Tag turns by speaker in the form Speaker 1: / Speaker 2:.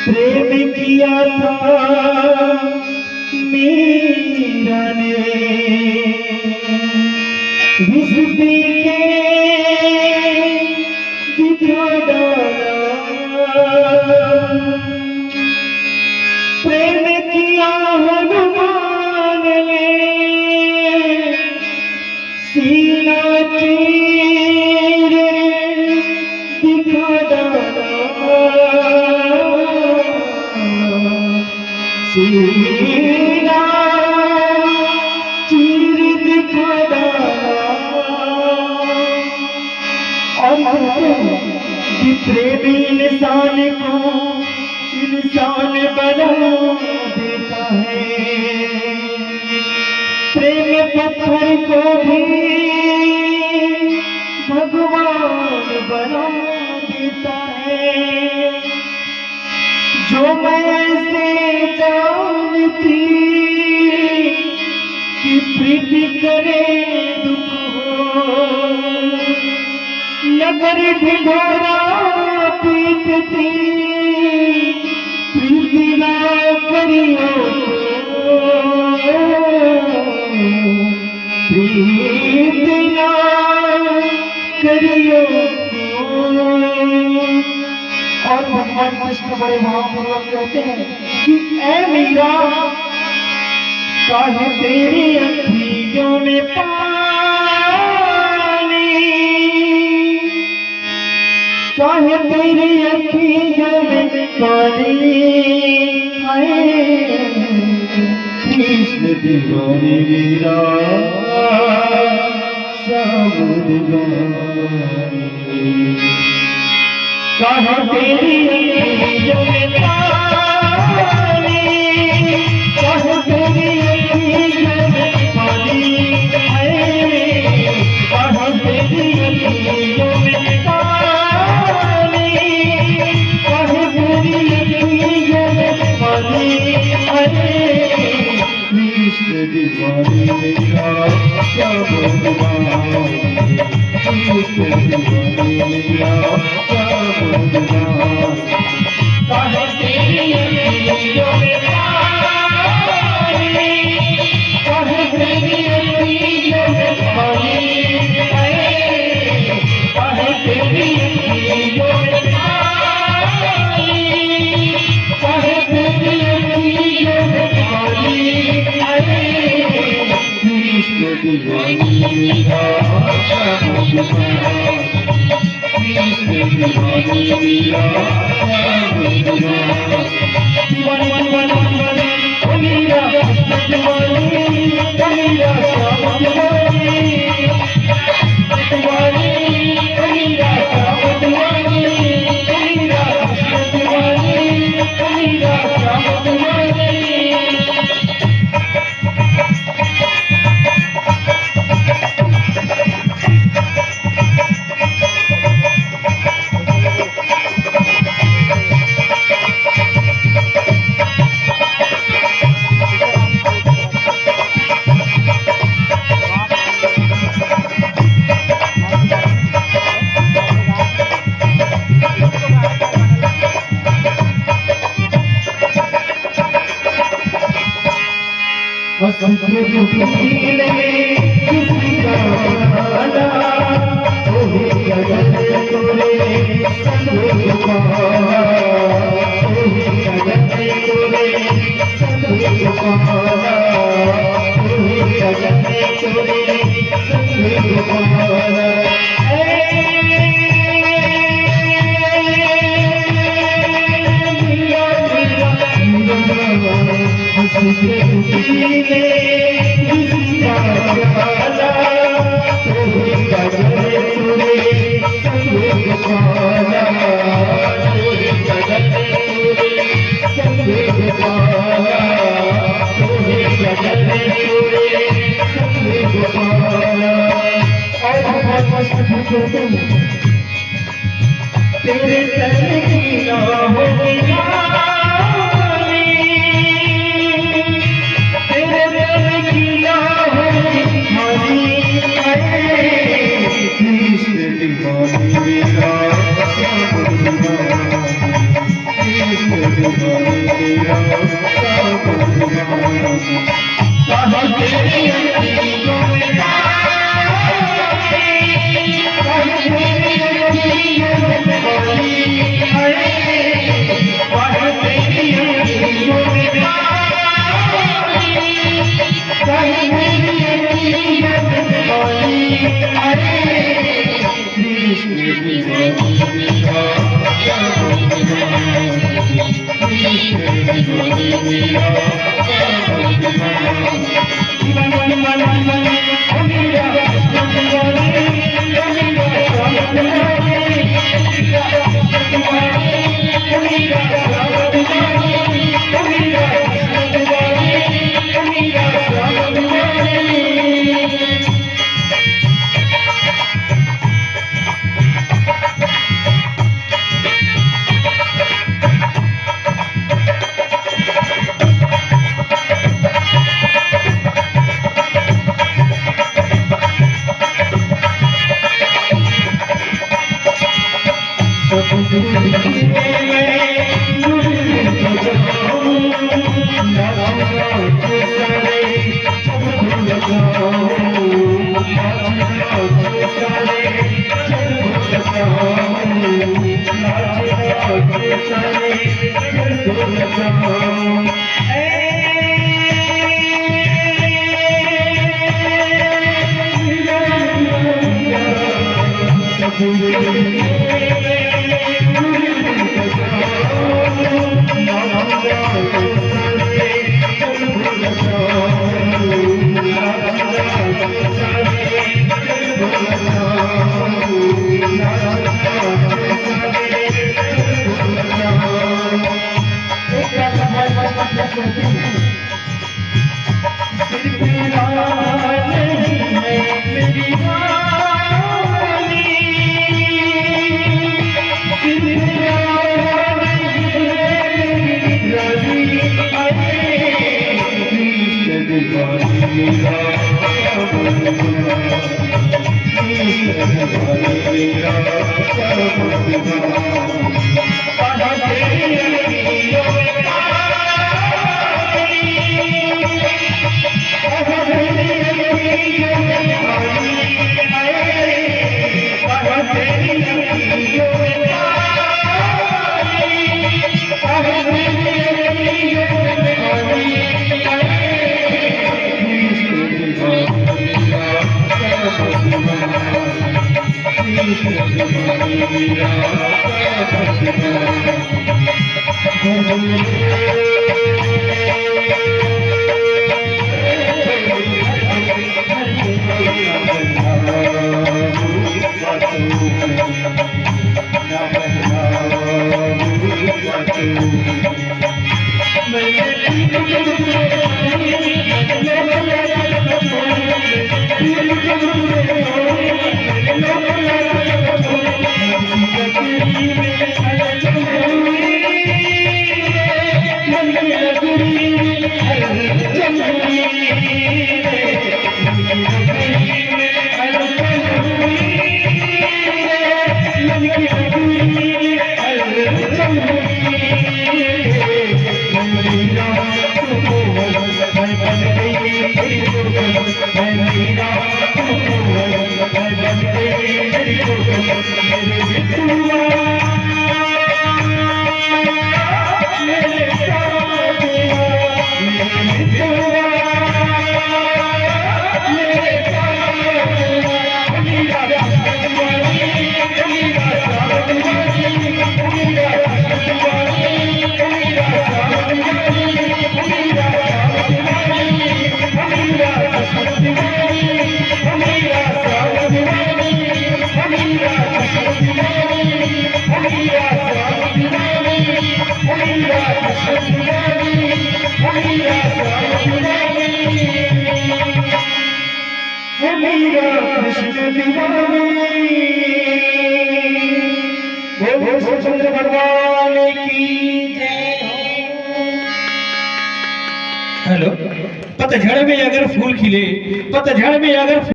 Speaker 1: प्रेम किया था मीरा ने, विष पी के दिखा डाला। प्रेम किया हनुमान ने, सीना चीर दिखा डाला। सीना चीर दिखा डाला। और कि प्रेमी इंसान को इंसान बना देता है, प्रेम पत्थर को भी भगवान बना देता है। जो मैं से जानती कि प्रीति करे दुख हो, नगर ढिढोरा पीटती प्रीति ना करियो, प्रीति ना करियो। और भगवान कृष्ण बड़े भावपूर्वक कहते हैं कि ऐ मीरा, काहे तेरी अखियों में पानी, काहे तेरी अखियों में पानी। कृष्ण दीवानी मीरा श्याम दीवानी, काहे तेरी अखियों में पानी, काहे तेरी अखियों में पानी। काहे तेरी अखियों में पानी, काहे तेरी अखियों में पानी। कृष्ण दीवानी मेरा श्याम दीवानी, कृष्ण दीवानी मेरा श्याम दीवानी। काहे तेरी अखियों में पानी, काहे तेरी अखियों में पानी। काहे तेरी अखियों में पानी, काहे तेरी अखियों में पानी। कृष्ण दीवानी मेरा श्याम दीवानी, कृष्ण दीवानी मेरा श्याम दीवानी। दीवानी दीवानी दीवानी ओ मीरा कृष्ण दीवानी, ओ मीरा श्याम दीवानी। दीवानी ओ मीरा श्याम दीवानी, ओ मीरा कृष्ण दीवानी, ओ मीरा श्याम दीवानी। हंसते दुखीले किसी का वाला, ओहे गगन तोरे संग पाला, ओहे गगन तोरे संग पाला, ओहे गगन तोरे संग पाला। हंसते दुखीले किसी का वाला, ओहे गगन तोरे संग पाला, ओहे गगन तोरे संग पाला, ओहे गगन तोरे संग पाला। और बहुत मस्त कहते हैं, तेरे तन की ना हो गया, तेरे तन की ना हो हरी। कृष्ण दीवानी मेरा श्याम दीवानी, कृष्ण हेलो। पतझड़ में अगर फूल खिले, पतझड़ में अगर